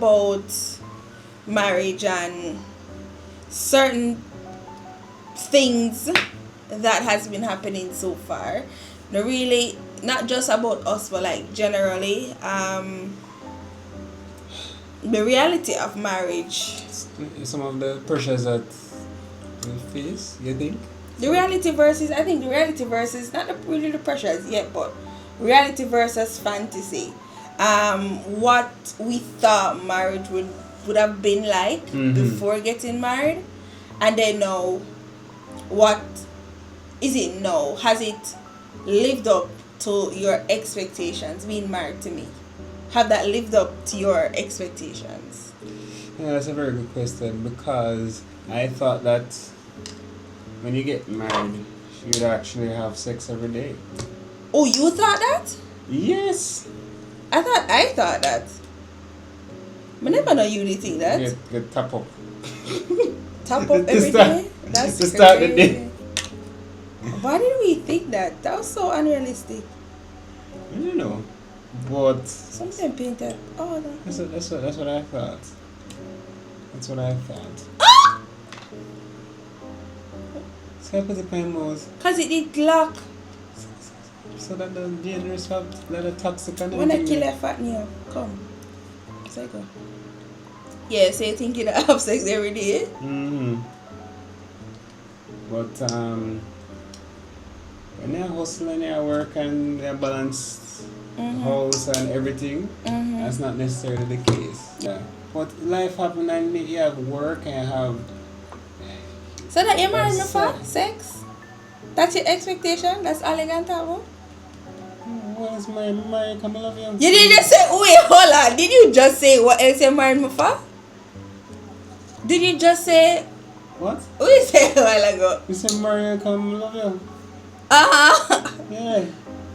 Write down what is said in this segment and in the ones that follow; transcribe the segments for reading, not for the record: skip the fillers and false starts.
about marriage and certain things that has been happening so far. Really, not just about us, but like generally, the reality of marriage. Some of the pressures that we face, you think? The reality versus, I think the reality versus, not really the pressures yet, but reality versus fantasy. What we thought marriage would have been like before getting married, and then now, what is it now? Has it lived up to your expectations being married to me? Have that lived up to your expectations? Yeah, that's a very good question because I thought that when you get married, you'd actually have sex every day. Oh, you thought that? Yes. I thought that. I never know you did think that. Get top up. Top up To every start- day? That's to start the crazy. day. Why did we think that? That was so unrealistic. I don't know, but Something painted. Oh, no. that's what I thought. That's what I thought. So I put the pen mouse Because it did lock. so that the dangerous have that are toxic and When I everything. kill a fat new, come. So I go. Yeah, so you think you don't have sex every day? But when you hustle and you work and you balance house and everything, that's not necessarily the case. Yeah. But life happen and you have work and you have So that you married me That's for it. sex? That's your expectation? That's all you can talk about? what is my come I love you. You didn't just say, wait, hold on. Did you just say what else you married me for? Did you just say, What? what you say a while ago? You said Mario come love you. Uh-huh. Yeah.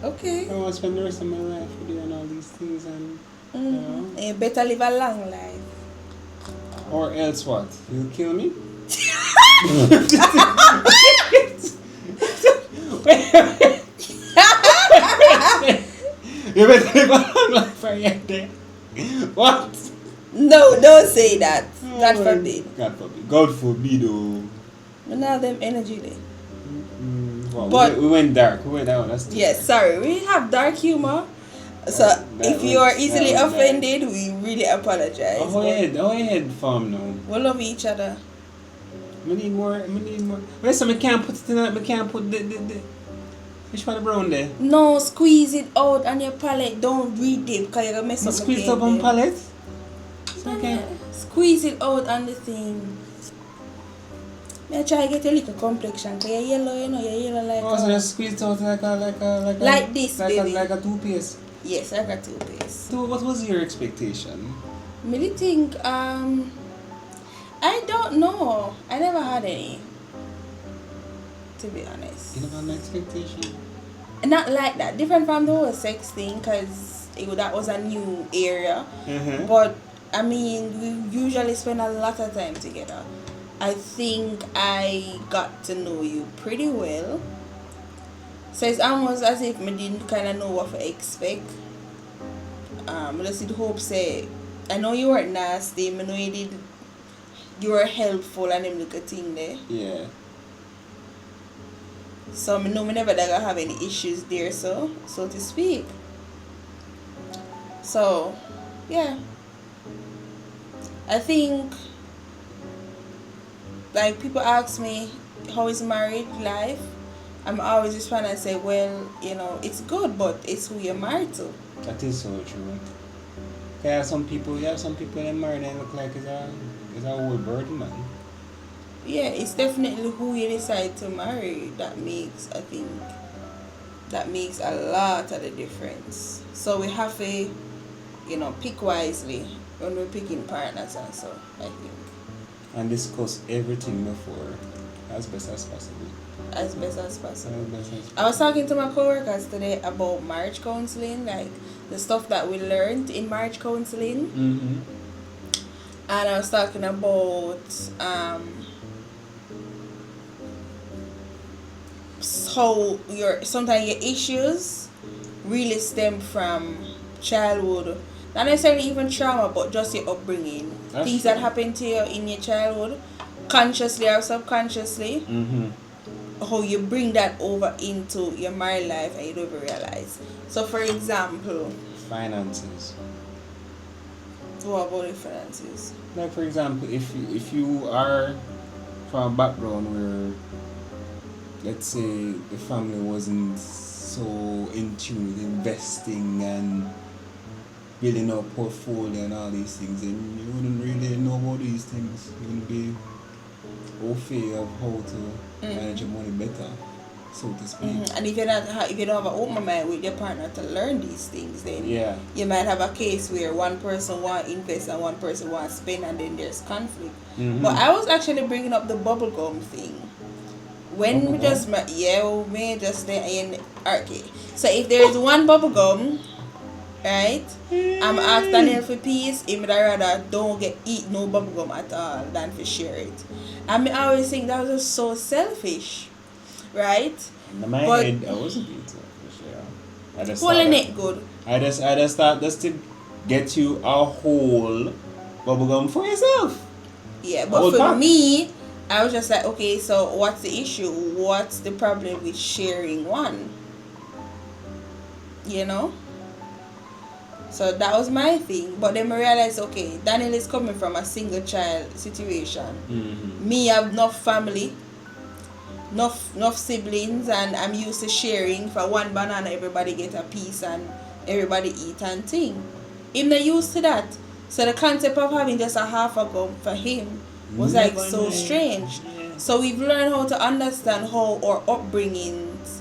Okay. I want to spend the rest of my life doing all these things and you know. You better live a long life. Or else what? You'll kill me? You better live a long life for your day. What? No, don't say that. God Oh, forbid. God forbid. God forbid, oh. We don't have them energy there. Well, But- we went dark. We went out. That's too Yes, sorry. We have dark humor. So That if you are went- easily that went offended, we really apologize. Oh, ahead, fam now. We love each other. We need more. Wait, so I can't put it in. I can't put the which one the brown there? No, squeeze it out on your palate. Don't read it because you're going to mess I up squeeze it my up on palette. Okay. Squeeze it out on the thing. I try to get a little complexion because you're yellow, you know, you're yellow like Oh, so just squeeze it out like Like this, baby. like a toothpaste. Yes, I got toothpaste. So what was your expectation? Me think, I don't know. I never had any. To be honest. You never had an expectation? Not like that. Different from the whole sex thing because that was a new area. But I mean, we usually spend a lot of time together. I think I got to know you pretty well. So it's almost as if I didn't kind of know what to expect. I just did hope say, I know you weren't nasty. I know you were helpful and them little thing there. Yeah. So I know I never gonna have any issues there, so to speak. So yeah, I think like people ask me how is married life, I'm always just trying to say, well, you know, it's good, but it's who you're married to. That is so true. There are some people that married and look like it's a old bird man. Yeah, it's definitely who you decide to marry that makes a lot of the difference. So we have to, you know, pick wisely when we're picking partners and so, I think. And discuss everything before as best as possible. As best as possible. As best as possible. I was talking to my coworkers today about marriage counseling, like the stuff that we learned in marriage counseling. And I was talking about how sometimes your issues really stem from childhood not necessarily even trauma, but just your upbringing. That's Things true. that happen to you in your childhood, consciously or subconsciously, how you bring that over into your married life and you don't even realize. So, for example, Finances. what about the finances? Like for example, if you are from a background where, let's say, the family wasn't so in tune with investing and building a portfolio and all these things, then you wouldn't really know about these things. You wouldn't be au fait of how to manage your money better, so to speak. And if you don't have an open mind with your partner to learn these things, then Yeah. you might have a case where one person want to invest and one person want to spend, and then there's conflict. But I was actually bringing up the bubblegum thing. When we just we just in okay. So if there is one bubblegum, right? I'm asked Daniel for peace. He would rather don't eat no bubblegum at all than for share it. And I always think that was just so selfish, right? In my But- head, I wasn't being selfish. Yeah. I just Pulling thought it good. I just thought just to get you a whole bubblegum for yourself. Yeah, but Whole for pack. me, I was just like, okay, so what's the issue? What's the problem with sharing one? You know? So that was my thing. But then I realized, okay, Daniel is coming from a single child situation. Me, I have enough family, enough siblings, and I'm used to sharing. For one banana, everybody get a piece and everybody eat and thing. I'm not used to that. So the concept of having just a half a gum for him was like Never so mind. strange. Yeah. So we've learned how to understand how our upbringings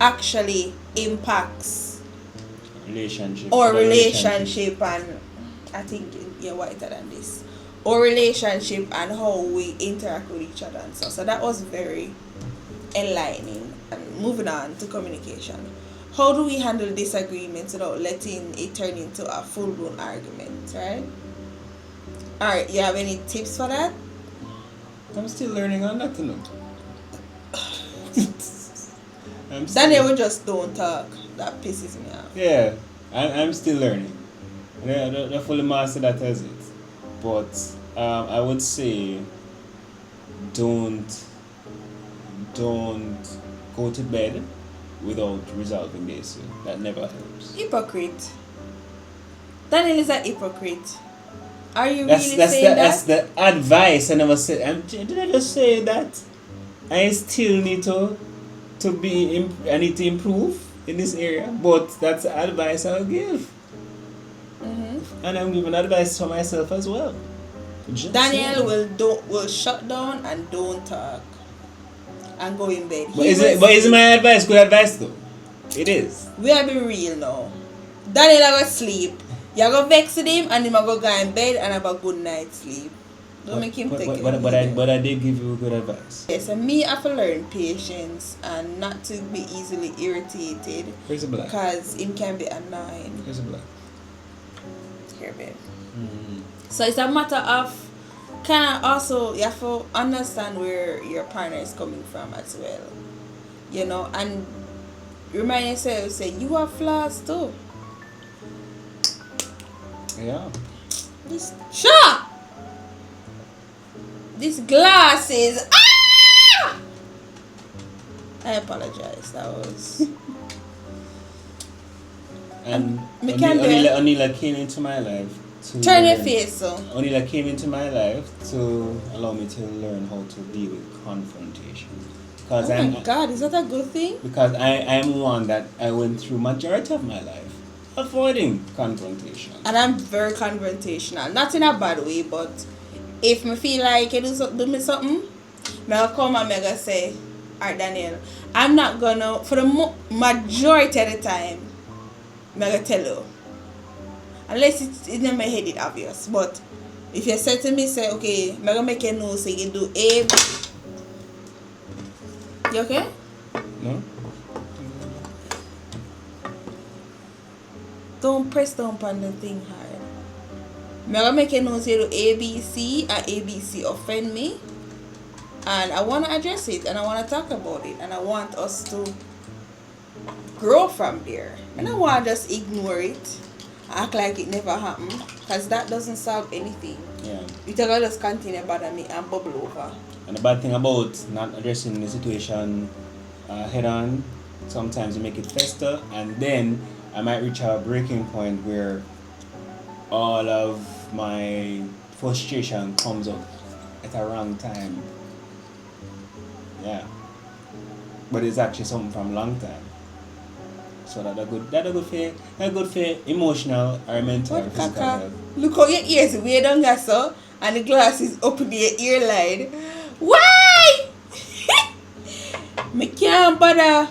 actually impacts Relationship. our Other relationship, and I think you're whiter than this. Our relationship and how we interact with each other and so that was very enlightening. And moving on to communication. How do we handle disagreements without letting it turn into a full-blown argument, right? Alright, you have any tips for that? I'm still learning on that, you know. I'm still, Daniel will just don't talk. That pisses me off. Yeah, I'm still learning. Yeah, not fully master that as it. But I would say don't go to bed without resolving the issue. That never helps. Hypocrite. Daniel is a hypocrite. Are you That's really that's saying the, that? that's the advice I never said. Did I just say that? I still need to be. I need to improve in this area, but that's the advice I'll give. And I'm giving advice for myself as well. Just Daniel saying. will shut down and don't talk and go in bed. But is my advice good advice though? It is. We are being real now. Daniel I go sleep. You go vex with him and him I go in bed and have a good night's sleep. Don't make him take it. But I did give you good advice. Yes, and me I have to learn patience and not to be easily irritated Where's the black? because it can be annoying. Where's the black? Here, babe. So it's a matter of kind of also you have to understand where your partner is coming from as well, you know, and remind yourself, say you have flaws too. Yeah. This shut. These glasses. Ah! I apologize. That was. And Me can't do it. Onila came into my life to Turn your learn- face so. Onila came into my life to allow me to learn how to deal with confrontation. Because Oh my God, is that a good thing? because I am one that I went through majority of my life avoiding confrontation. And I'm very confrontational. Not in a bad way, but if me feel like you do me something, I'll come and I'm gonna say, alright Daniel, I'm not gonna, for the majority of the time, I'm gonna tell you. Unless it's in my head, it's obvious. But if you say to me, say, okay, I'm gonna make you know, so you can do A, B. You okay? No? Don't press down on the thing hard. I'm gonna make you know, say you do A, B, C, and A, B, C offend me. And I want to address it, and I want to talk about it, and I want us to grow from there. And I want to just ignore it act like it never happened, because that doesn't solve anything. Yeah. You take all just continue bother me and bubble over. And the bad thing about not addressing the situation head on, sometimes you make it fester, and then I might reach a breaking point where all of my frustration comes up at a wrong time. Yeah. But it's actually something from a long time. So that a good for emotional or mental or What physical caca? health. Look how your ears way down there, so, and the glass is up in your ear line. Why? Me can't bother.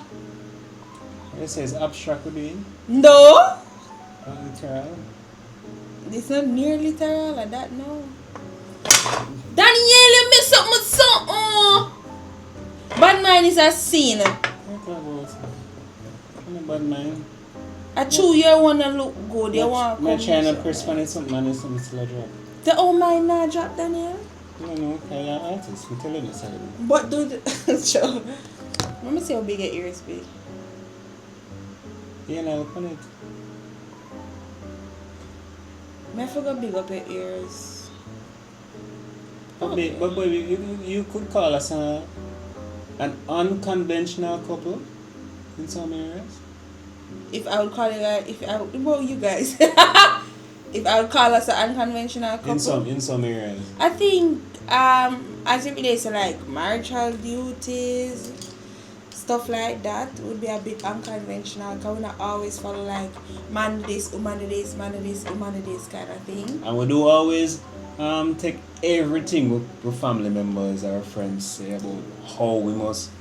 It says abstract we're doing. No. Literal. It's not near literal like that, no. Daniel, you miss something. Bad mind is a sin. I'm a bad man. I chew you wanna look good, you want to I'm come. trying to press on something and it's still a drop. The old mind not drop, Daniel. No, I'm an artist. We're telling you something. But do the show. Let me see how big your ears be. Yeah, now look on it. I forgot big up your ears. But baby, you could call us an unconventional couple in some areas. If I would call it well, you guys. If I would call us an unconventional couple. In some areas. I think as it relates to like marital duties, stuff like that would be a bit unconventional, because we not always follow like man do this, woman do this, man do this, woman do this kind of thing. And we do always take everything with family members or friends say about how we must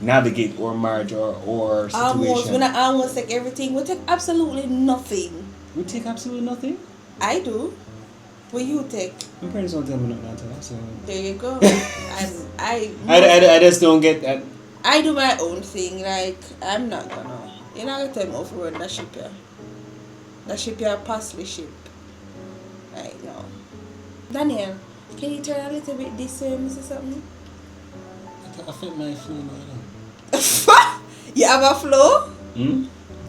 navigate our marriage or situation. Almost, we not almost take everything. We take absolutely nothing. We take absolutely nothing? I do. What you take? My parents don't tell me nothing, so There you go. And I just don't get that. I do my own thing. Like, I'm not gonna. You're not gonna tell me off run that ship here. That ship here pass the ship. Like, no. Daniel, can you turn a little bit this way, Mr. Something? I feel my flow now. You have a flow? Hmm?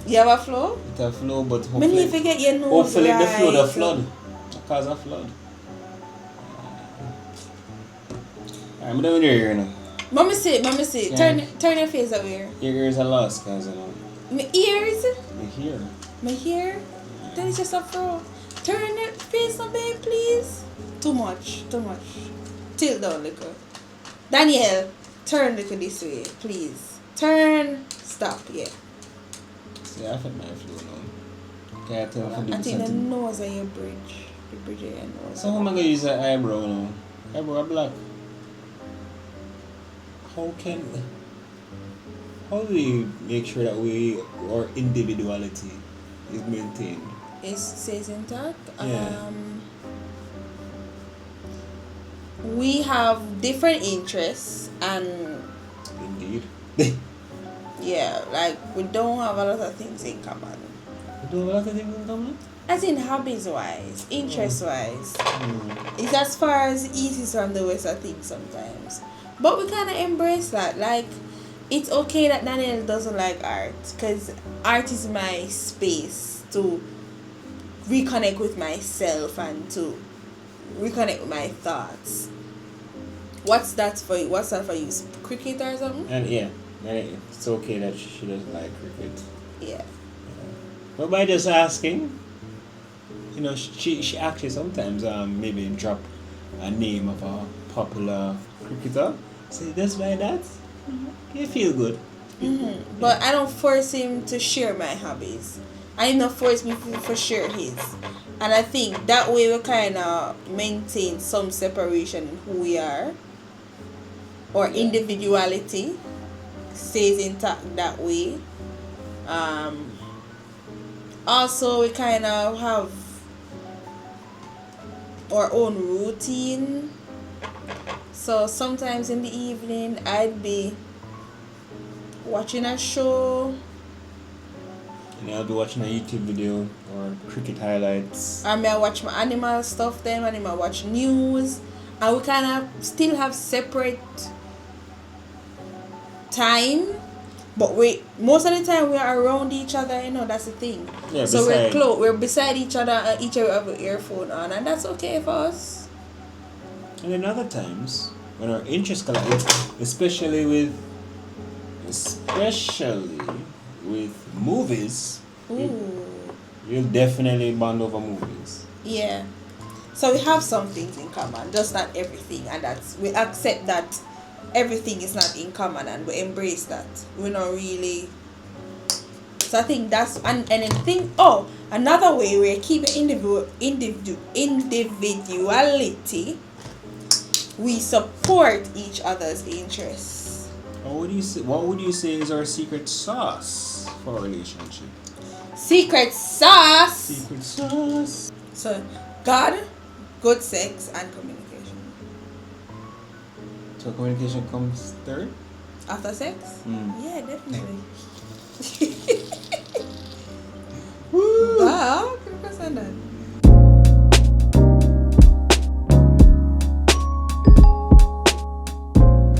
You have a flow? It a flow, but Maybe hopefully, if you get your nose hopefully right. the flood. Cause a flood. I'm doing your ear now. Mommy say, Yeah. turn your face away. Your ears are lost, cause you know. My ears? You're here. My hair? Then it's just a fro. Turn your face away, please. Too much. Tilt down little. Daniel, turn little this way, please. Turn. Stop, yeah. See, I feel my flow now. Can't tell if I I do think the something. nose of your bridge. The bridge of your nose. So how am I gonna use an eyebrow now? Eyebrow are black. How do we make sure that our individuality is maintained? It stays intact. Yeah. We have different interests, and Indeed. yeah, like we don't have a lot of things in common. We do a lot of things in common? As in hobbies wise, interest wise. Hmm. It's as far as east is from the west, I think, sometimes. But we kind of embrace that. Like, it's okay that Daniel doesn't like art, because art is my space to reconnect with myself and to reconnect with my thoughts. What's that for you? What's that for you? Cricket or something? And yeah, it's okay that she doesn't like cricket. Yeah. But by just asking, you know, she actually sometimes maybe drop a name of a popular cricketer. Say this by that, you feel good. Mm-hmm. But I don't force him to share my hobbies. I not force me for share his. And I think that way we kind of maintain some separation in who we are. Or individuality stays intact that way. Also, we kind of have our own routine. So sometimes in the evening, I'd be watching a show. And I'll be watching a YouTube video or cricket highlights. I may watch my animal stuff then, and I may watch news. And we kind of still have separate time, But most of the time we are around each other, you know, that's the thing. Yeah, so we're beside each other and each other have an earphone on, and that's okay for us. And then other times when our interests collide, especially with movies, you'll definitely bond over movies. Yeah. So we have some things in common, just not everything, and we accept that everything is not in common, and we embrace that. We're not really. So I think that's another way we're keeping individuality. We support each other's interests. What would you say is our secret sauce for a relationship? Secret sauce. Secret sauce. So God, good sex, and communication. So communication comes third? After sex? Yeah, definitely. Woo! Wow, congrats on that.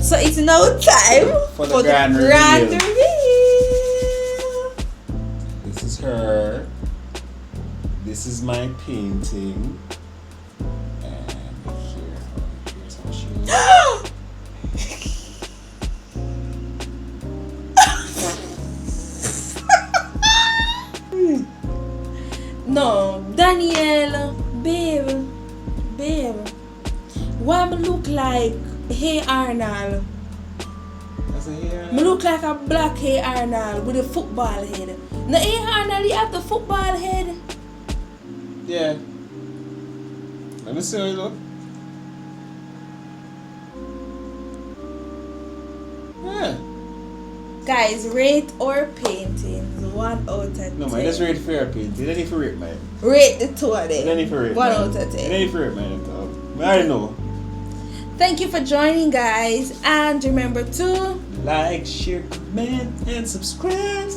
So it's now time for the grand reveal. This is her. This is my painting. And here's how she looks. No, Danielle, babe, why me look like Hey Arnold? That's a Hey Arnold? Me look like a black Hey Arnold with a football head. Now Hey Arnold, you have the football head. Yeah. Let me see how you look. Yeah. Guys, rate our paintings 1 out of 10. No, man, just rate for your painting. You don't need to rate mine. Rate the two of them. You don't need to rate 1 mine. out of 10. You don't need to rate mine at all. I already know. Thank you for joining, guys, and remember to like, share, comment, and subscribe.